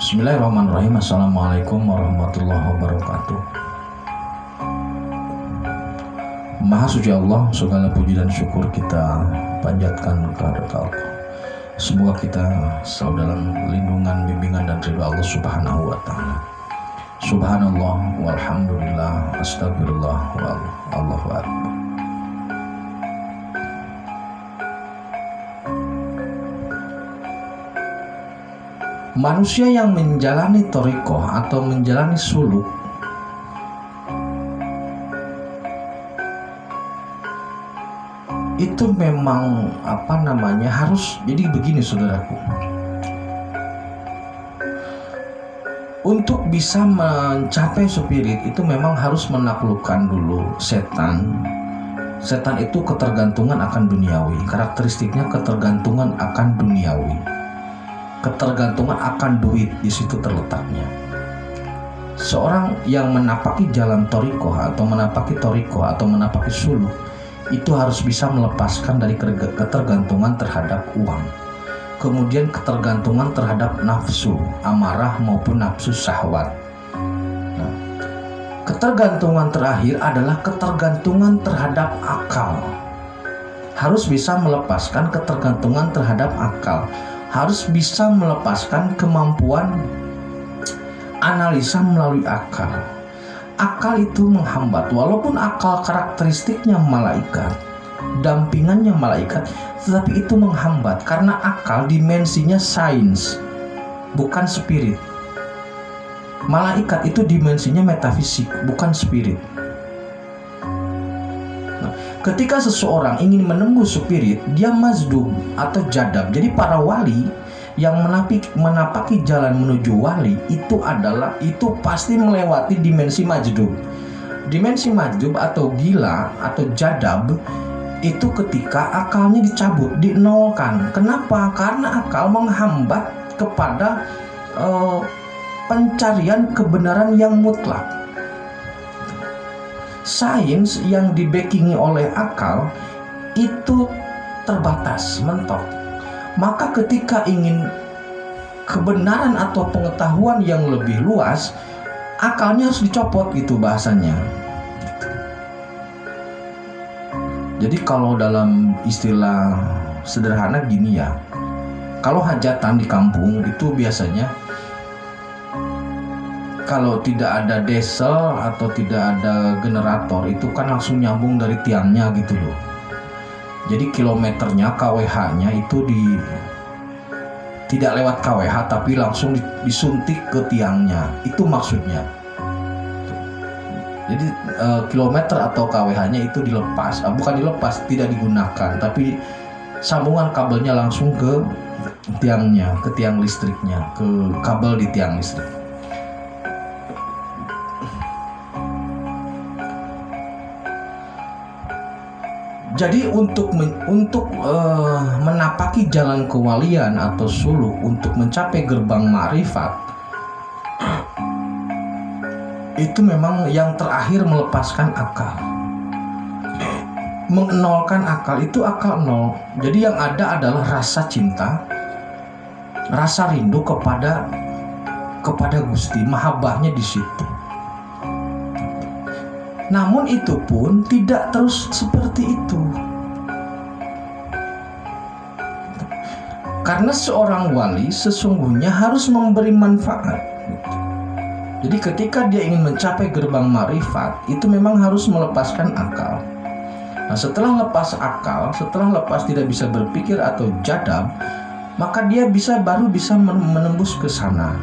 Bismillahirrahmanirrahim. Assalamualaikum warahmatullahi wabarakatuh. Maha suci Allah, segala puji dan syukur kita panjatkan kepada Allah. Semoga kita selalu dalam lindungan, bimbingan dan ridha Allah Subhanahu wa taala. Subhanallah walhamdulillah astagfirullah wallahu akbar. Manusia yang menjalani thariqah atau menjalani suluk itu memang harus, jadi begini saudaraku, untuk bisa mencapai spirit itu memang harus menaklukkan dulu setan. Setan itu ketergantungan akan duniawi, karakteristiknya ketergantungan akan duniawi, ketergantungan akan duit, di situ terletaknya. Seorang yang menapaki jalan thariqah atau menapaki suluk itu harus bisa melepaskan dari ketergantungan terhadap uang, kemudian ketergantungan terhadap nafsu amarah maupun nafsu syahwat. Nah, ketergantungan terakhir adalah ketergantungan terhadap akal. Harus bisa melepaskan ketergantungan terhadap akal, harus bisa melepaskan kemampuan analisa melalui akal. Akal itu menghambat, walaupun akal karakteristiknya malaikat, dampingannya malaikat, tetapi itu menghambat karena akal dimensinya sains, bukan spirit. Malaikat itu dimensinya metafisik, bukan spirit. Ketika seseorang ingin menembus spirit, dia mazdum atau jadab. Jadi para wali yang menapaki jalan menuju wali itu pasti melewati dimensi majdub. Dimensi majdub atau gila atau jadab itu ketika akalnya dicabut, dinolkan. Kenapa? Karena akal menghambat kepada pencarian kebenaran yang mutlak. Sains yang dibackingi oleh akal itu terbatas, mentok. Maka ketika ingin kebenaran atau pengetahuan yang lebih luas, akalnya harus dicopot, gitu bahasanya. Jadi kalau dalam istilah sederhana gini ya, kalau hajatan di kampung itu biasanya kalau tidak ada diesel atau tidak ada generator itu kan langsung nyambung dari tiangnya gitu loh. Jadi kilometernya, KWH-nya itu tidak lewat KWH tapi langsung disuntik ke tiangnya. Itu maksudnya. Jadi kilometer atau KWH-nya itu dilepas, bukan dilepas, tidak digunakan, tapi sambungan kabelnya langsung ke tiangnya, ke tiang listriknya, ke kabel di tiang listrik. Jadi untuk menapaki jalan kewalian atau suluk, untuk mencapai gerbang ma'rifat, itu memang yang terakhir melepaskan akal, menolkan akal. Itu akal nol. Jadi yang ada adalah rasa cinta, rasa rindu kepada Gusti, mahabbahnya di situ. Namun itu pun tidak terus seperti itu. Karena seorang wali sesungguhnya harus memberi manfaat. Jadi ketika dia ingin mencapai gerbang ma'rifat, itu memang harus melepaskan akal. Nah, setelah lepas akal, setelah lepas tidak bisa berpikir atau jadab, maka dia baru bisa menembus ke sana.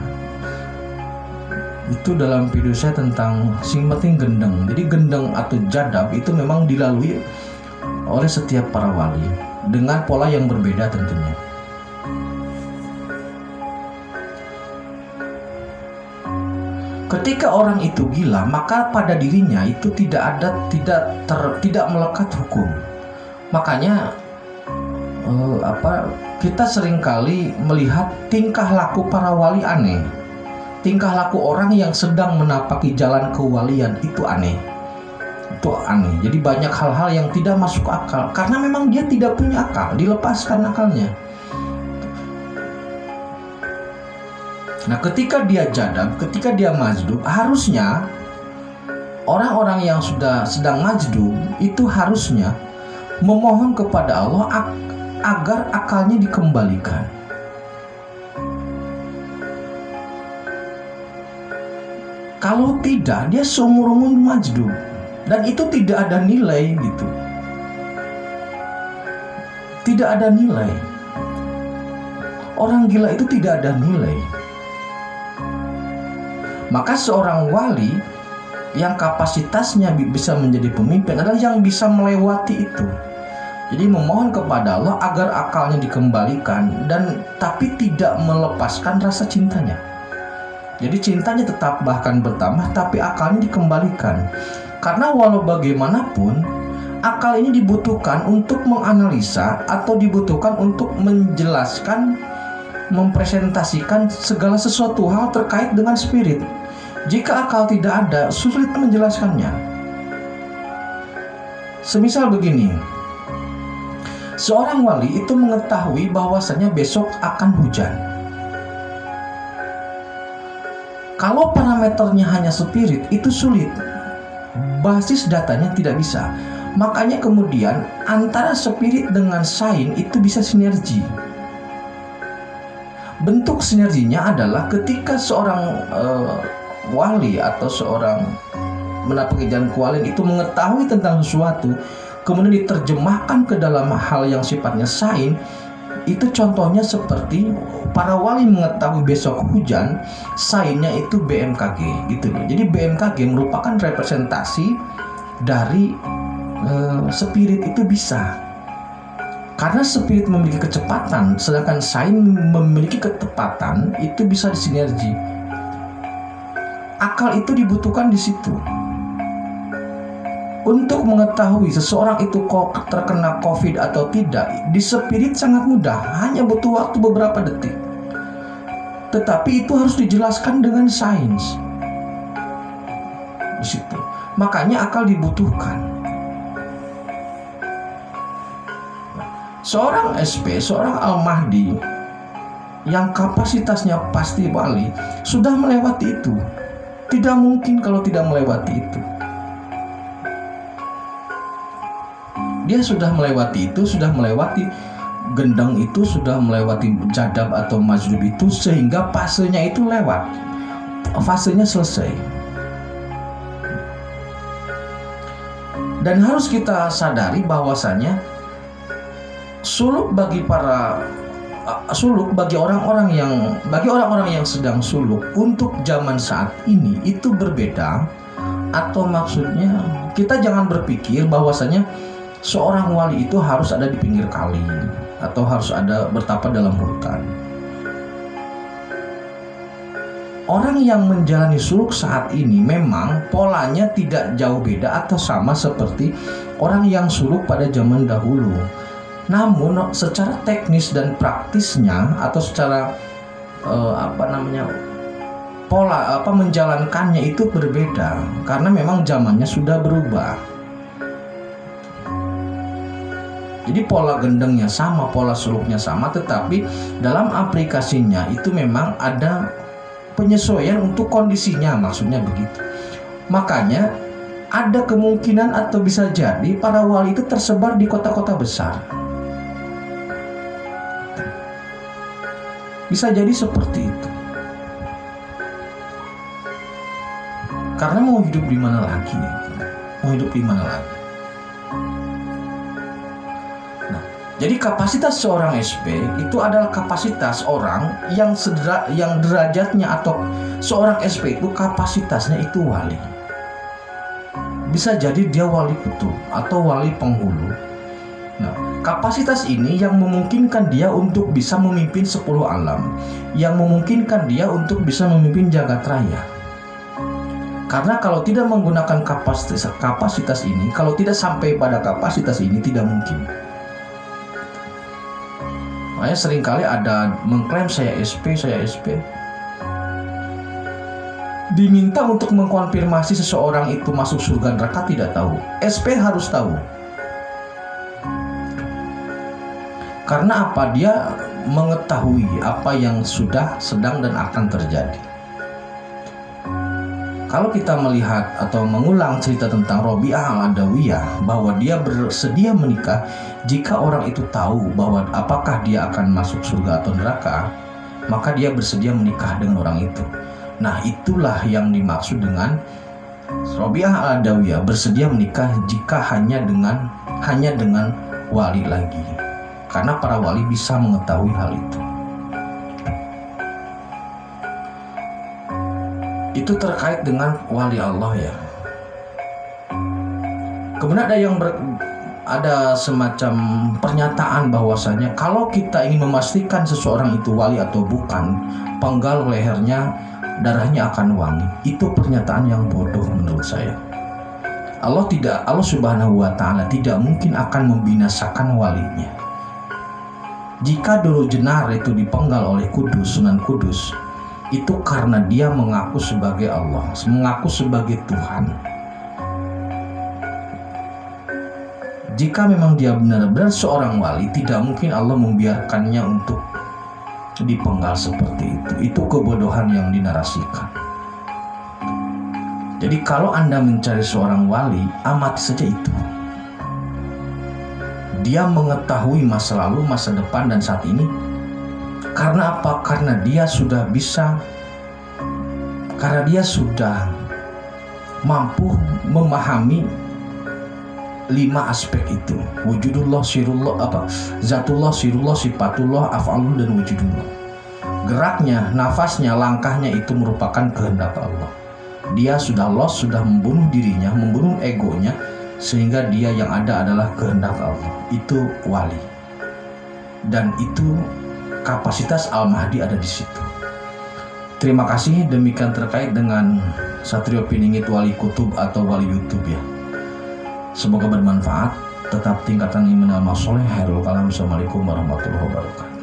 Itu dalam video saya tentang sing penting gendeng. Jadi gendeng atau jadab itu memang dilalui oleh setiap para wali dengan pola yang berbeda tentunya. Ketika orang itu gila, maka pada dirinya itu tidak melekat hukum. Makanya kita seringkali melihat tingkah laku para wali aneh. Tingkah laku orang yang sedang menapaki jalan kewalian itu aneh. Itu aneh. Jadi banyak hal-hal yang tidak masuk akal karena memang dia tidak punya akal, dilepaskan akalnya. Nah, ketika dia jadab, ketika dia majdub, harusnya orang-orang yang sudah sedang majdub itu harusnya memohon kepada Allah agar akalnya dikembalikan. Kalau tidak, dia seumur-umur majdub, dan itu tidak ada nilai gitu. Tidak ada nilai. Orang gila itu tidak ada nilai. Maka seorang wali yang kapasitasnya bisa menjadi pemimpin adalah yang bisa melewati itu. Jadi memohon kepada Allah agar akalnya dikembalikan, dan tapi tidak melepaskan rasa cintanya. Jadi cintanya tetap bahkan bertambah, tapi akalnya dikembalikan. Karena walau bagaimanapun akal ini dibutuhkan untuk menganalisa atau dibutuhkan untuk menjelaskan, mempresentasikan segala sesuatu hal terkait dengan spirit. Jika akal tidak ada, sulit menjelaskannya. Semisal begini, seorang wali itu mengetahui bahwasanya besok akan hujan. Kalau parameternya hanya spirit, itu sulit. Basis datanya tidak bisa. Makanya kemudian antara spirit dengan sains itu bisa sinergi. Bentuk sinerginya adalah ketika seorang wali atau seorang menapaki jalan kualin itu mengetahui tentang sesuatu, kemudian diterjemahkan ke dalam hal yang sifatnya sains. Itu contohnya seperti para wali mengetahui besok hujan, sainsnya itu BMKG gitu loh. Jadi BMKG merupakan representasi dari spirit itu bisa. Karena spirit memiliki kecepatan, sedangkan sains memiliki ketepatan, itu bisa disinergi. Akal itu dibutuhkan di situ. Untuk mengetahui seseorang itu terkena COVID atau tidak, di spirit sangat mudah, hanya butuh waktu beberapa detik. Tetapi itu harus dijelaskan dengan sains. Di situ. Makanya akal dibutuhkan. Seorang SP, seorang Al-Mahdi yang kapasitasnya pasti wali, sudah melewati itu. Tidak mungkin kalau tidak melewati itu. Dia sudah melewati itu, sudah melewati gendang itu, sudah melewati jadab atau majdub itu, sehingga fasenya itu lewat, fasenya selesai. Dan harus kita sadari bahwasanya suluk bagi orang-orang yang sedang suluk untuk zaman saat ini itu berbeda. Atau maksudnya kita jangan berpikir bahwasanya seorang wali itu harus ada di pinggir kali atau harus ada bertapa dalam hutan. Orang yang menjalani suluk saat ini memang polanya tidak jauh beda atau sama seperti orang yang suluk pada zaman dahulu. Namun secara teknis dan praktisnya atau secara pola menjalankannya itu berbeda, karena memang zamannya sudah berubah. Jadi pola gendengnya sama, pola suluknya sama, tetapi dalam aplikasinya itu memang ada penyesuaian untuk kondisinya, maksudnya begitu. Makanya ada kemungkinan atau bisa jadi para wali itu tersebar di kota-kota besar. Bisa jadi seperti itu. Karena mau hidup di mana lagi? Mau hidup di mana lagi? Jadi kapasitas seorang SP itu adalah kapasitas orang yang derajatnya, atau seorang SP itu kapasitasnya itu wali. Bisa jadi dia wali kutub atau wali penghulu. Nah, kapasitas ini yang memungkinkan dia untuk bisa memimpin 10 alam, yang memungkinkan dia untuk bisa memimpin jagat raya. Karena kalau tidak menggunakan kapasitas ini, kalau tidak sampai pada kapasitas ini, tidak mungkin. Makanya seringkali ada mengklaim saya SP. Diminta untuk mengkonfirmasi seseorang itu masuk surga neraka, tidak tahu. SP harus tahu. Karena apa? Dia mengetahui apa yang sudah, sedang, dan akan terjadi. Kalau kita melihat atau mengulang cerita tentang Robi'ah al-Adawiyah, bahwa dia bersedia menikah jika orang itu tahu bahwa apakah dia akan masuk surga atau neraka, maka dia bersedia menikah dengan orang itu. Nah, itulah yang dimaksud dengan Robi'ah al-Adawiyah bersedia menikah jika hanya dengan wali lagi, karena para wali bisa mengetahui hal itu. Itu terkait dengan wali Allah ya. Kemudian ada semacam pernyataan bahwasanya kalau kita ingin memastikan seseorang itu wali atau bukan, penggal lehernya, darahnya akan wangi. Itu pernyataan yang bodoh menurut saya. Allah Subhanahu wa Ta'ala tidak mungkin akan membinasakan walinya. Jika dulu Jenar itu dipenggal oleh Sunan Kudus, itu karena dia mengaku sebagai Allah, mengaku sebagai Tuhan. Jika memang dia benar-benar seorang wali, tidak mungkin Allah membiarkannya untuk dipenggal seperti itu. Itu kebodohan yang dinarasikan. Jadi kalau Anda mencari seorang wali, amati saja itu. Dia mengetahui masa lalu, masa depan, dan saat ini. Karena apa? Karena dia sudah mampu memahami 5 aspek itu. Wujudullah, sirullah, zatullah, sirullah, sifatullah, af'alullah, dan wujudullah. Geraknya, nafasnya, langkahnya itu merupakan kehendak Allah. Dia sudah lost, sudah membunuh dirinya, membunuh egonya, sehingga dia yang ada adalah kehendak Allah. Itu wali. Dan itu kapasitas Al-Mahdi ada di situ. Terima kasih. Demikian terkait dengan Satrio Piningit Wali Kutub atau Wali YouTube ya. Semoga bermanfaat. Tetap tingkatkan iman amal soleh. Assalamualaikum warahmatullahi wabarakatuh.